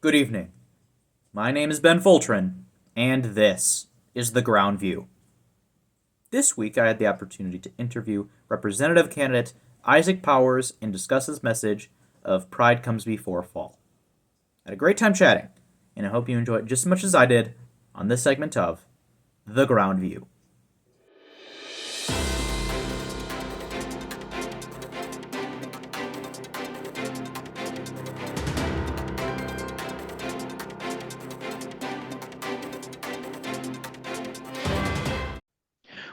Good evening. My name is Ben Foltran, and this is the Groundview. This week, I had the opportunity to interview Representative candidate Isaac Powers and discuss his message of Pride Comes Before Fall. I had a great time chatting, and I hope you enjoy it just as much as I did on this segment of the Groundview.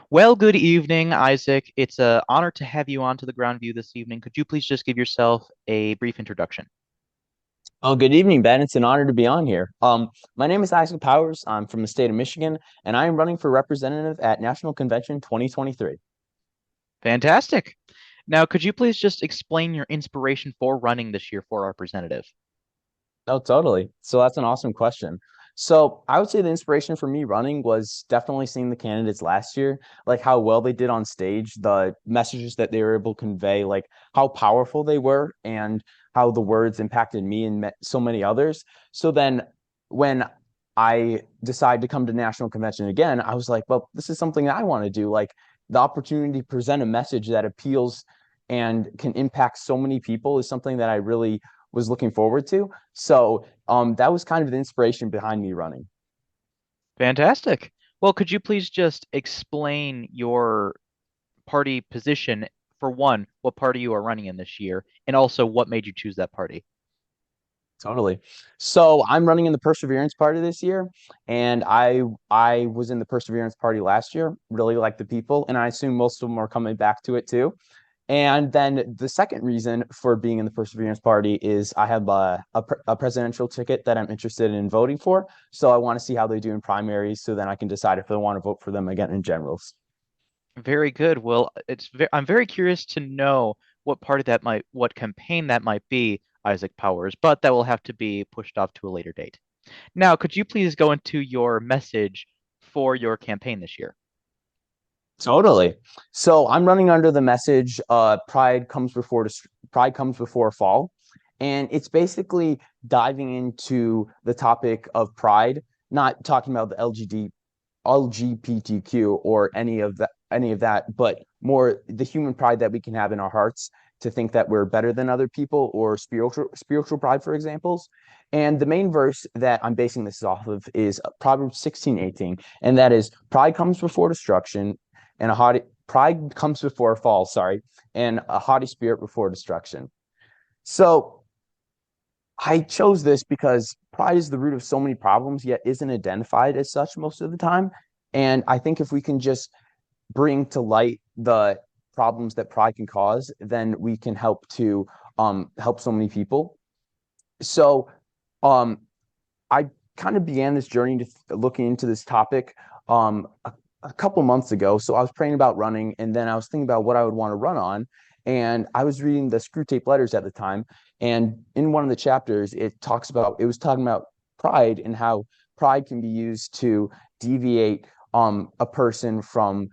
Well, good evening, Isaac. It's an honor to have you on to the Ground View this evening. Could you please just give yourself a brief introduction? Oh, good evening, Ben. It's an honor to be on here. My name is Isaac Powers. I'm from the state of Michigan, and I am running for representative at National Convention 2023. Fantastic. Now, could you please just explain your inspiration for running this year for representative? Oh, totally. So that's an awesome question. So I would say the inspiration for me running was definitely seeing the candidates last year, like how well they did on stage, the messages that they were able to convey, like how powerful they were, and how the words impacted me and so many others. So then when I decided to come to national convention again, I was like, well, this is something that I want to do. Like the opportunity to present a message that appeals and can impact so many people is something that I really was looking forward to. So that was kind of the inspiration behind me running. Fantastic. Well, could you please just explain your party position? For one, what party you are running in this year, and also what made you choose that party? Totally. So I'm running in the Perseverance Party this year, and I was in the Perseverance Party last year. Really like the people, and I assume most of them are coming back to it too. And then the second reason for being in the Perseverance Party is I have a presidential ticket that I'm interested in voting for. So I want to see how they do in primaries, so then I can decide if I want to vote for them again in generals. Very good. Well, I'm very curious to know what campaign that might be, Isaac Powers, but that will have to be pushed off to a later date. Now, could you please go into your message for your campaign this year? Totally. So I'm running under the message pride comes before fall. And it's basically diving into the topic of pride, not talking about the LGBTQ or any of that, but more the human pride that we can have in our hearts to think that we're better than other people, or spiritual pride, for examples. And the main verse that I'm basing this off of is Proverbs 16:18, and that is pride comes before destruction, and a haughty pride comes before a fall, sorry, and a haughty spirit before destruction. So I chose this because pride is the root of so many problems, yet isn't identified as such most of the time. And I think if we can just bring to light the problems that pride can cause, then we can help so many people. So um, I kind of began this journey to looking into this topic a couple months ago. So I was praying about running, and then I was thinking about what I would want to run on. And I was reading the Screw Tape Letters at the time. And in one of the chapters, it was talking about pride and how pride can be used to deviate a person from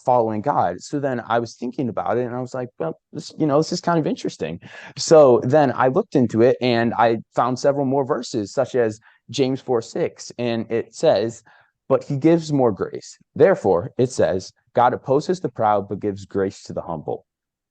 following God. So then I was thinking about it, and I was like, well, this is kind of interesting. So then I looked into it, and I found several more verses, such as James 4:6, and it says, but he gives more grace. Therefore, it says, God opposes the proud, but gives grace to the humble.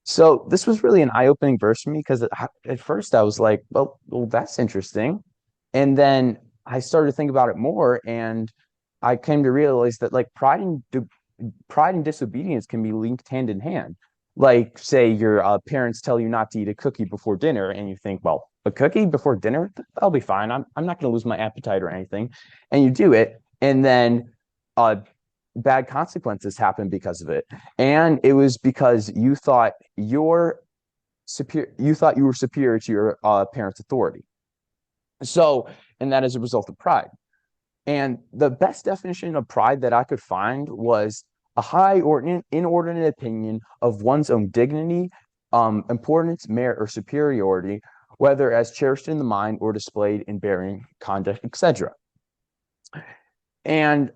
So this was really an eye-opening verse for me, because at first I was like, well, that's interesting. And then I started to think about it more, and I came to realize that like pride and disobedience can be linked hand in hand. Like, say your parents tell you not to eat a cookie before dinner, and you think, well, a cookie before dinner, that'll be fine. I'm not going to lose my appetite or anything. And you do it, and then uh, bad consequences happen because of it. And it was because you thought you were superior to your parents' authority. So, and that is a result of pride. And the best definition of pride that I could find was a high or inordinate opinion of one's own dignity, importance, merit, or superiority, whether as cherished in the mind or displayed in bearing, conduct, etc. And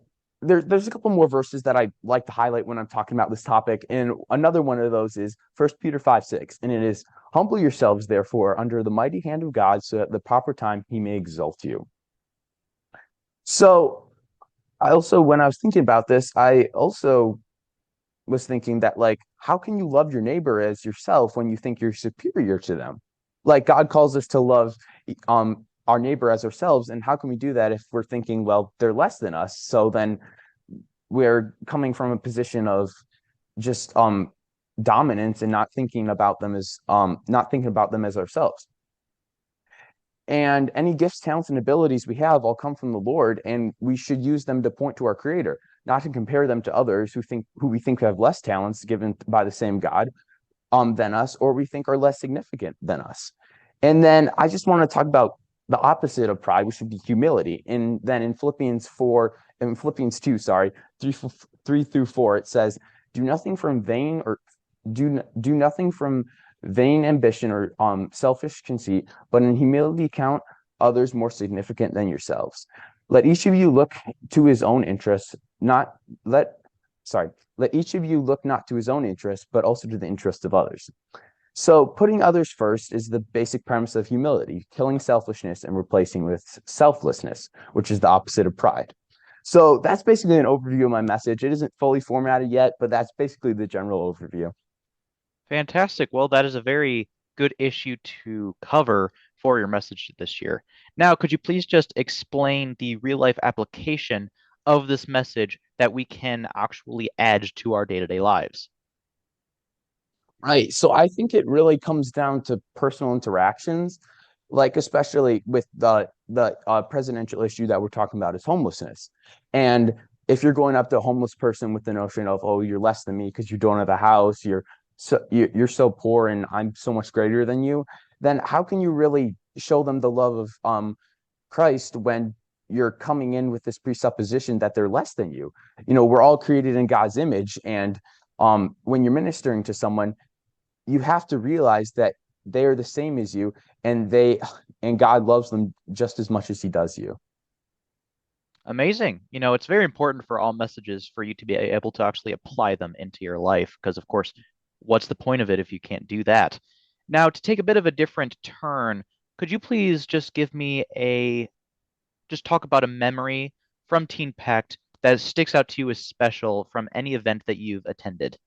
there's a couple more verses that I like to highlight when I'm talking about this topic. And another one of those is 1 Peter 5:6. And it is, humble yourselves, therefore, under the mighty hand of God, so at the proper time he may exalt you. So I also, when I was thinking about this, I also was thinking that, like, how can you love your neighbor as yourself when you think you're superior to them? Like, God calls us to love our neighbor as ourselves, and how can we do that if we're thinking, well, they're less than us? So then we're coming from a position of just dominance and not thinking about them as ourselves. And any gifts, talents, and abilities we have all come from the Lord, and we should use them to point to our Creator, not to compare them to others who we think have less talents given by the same God than us, or we think are less significant than us. And then I just want to talk about the opposite of pride, which would be humility. And then in Philippians 2, 3 through 4, it says, "Do nothing from vain or do nothing from vain ambition or selfish conceit, but in humility count others more significant than yourselves. Let each of you look to his own interests, not let let each of you look not to his own interests, but also to the interests of others." So putting others first is the basic premise of humility, killing selfishness and replacing with selflessness, which is the opposite of pride. So that's basically an overview of my message. It isn't fully formatted yet, but that's basically the general overview. Fantastic. Well, that is a very good issue to cover for your message this year. Now, could you please just explain the real life application of this message that we can actually add to our day-to-day lives? Right. So I think it really comes down to personal interactions, like especially with the presidential issue that we're talking about is homelessness. And if you're going up to a homeless person with the notion of, oh, you're less than me because you don't have a house, you're so poor and I'm so much greater than you, then how can you really show them the love of Christ when you're coming in with this presupposition that they're less than you? You know, we're all created in God's image, and when you're ministering to someone, you have to realize that they are the same as you, and God loves them just as much as he does you. Amazing. It's very important for all messages for you to be able to actually apply them into your life, because, of course, what's the point of it if you can't do that? Now, to take a bit of a different turn, could you please just just talk about a memory from Teen Pact that sticks out to you as special from any event that you've attended?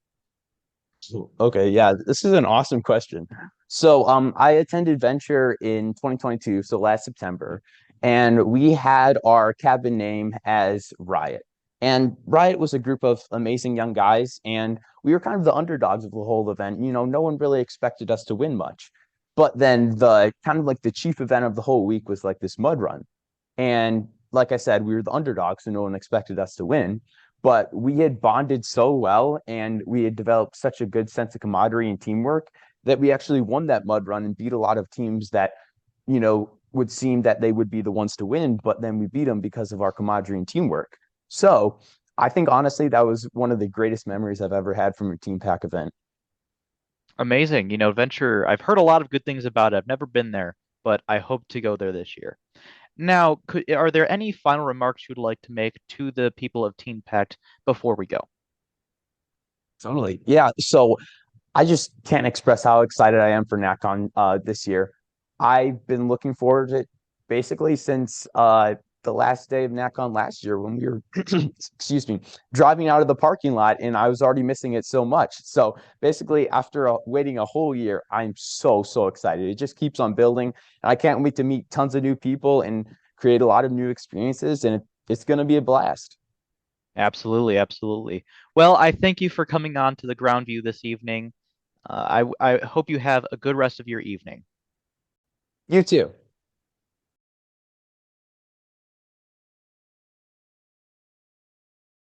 Okay, yeah, this is an awesome question. So, I attended Venture in 2022, so last September, and we had our cabin name as Riot. And Riot was a group of amazing young guys, and we were kind of the underdogs of the whole event. You know, no one really expected us to win much. But then the kind of like the chief event of the whole week was like this mud run. And like I said, we were the underdogs, so no one expected us to win. But we had bonded so well and we had developed such a good sense of camaraderie and teamwork that we actually won that mud run and beat a lot of teams that, would seem that they would be the ones to win, but then we beat them because of our camaraderie and teamwork. So I think honestly, that was one of the greatest memories I've ever had from a Team Pack event. Amazing. Venture, I've heard a lot of good things about it. I've never been there, but I hope to go there this year. Now, are there any final remarks you'd like to make to the people of Teen Pact before we go? Totally. Yeah. So I just can't express how excited I am for NatCon this year. I've been looking forward to it basically since the last day of NatCon last year when we were, excuse me, driving out of the parking lot, and I was already missing it so much. So basically, after waiting a whole year, I'm so, so excited. It just keeps on building. And I can't wait to meet tons of new people and create a lot of new experiences, and it's going to be a blast. Absolutely, absolutely. Well, I thank you for coming on to the Groundview this evening. I hope you have a good rest of your evening. You too.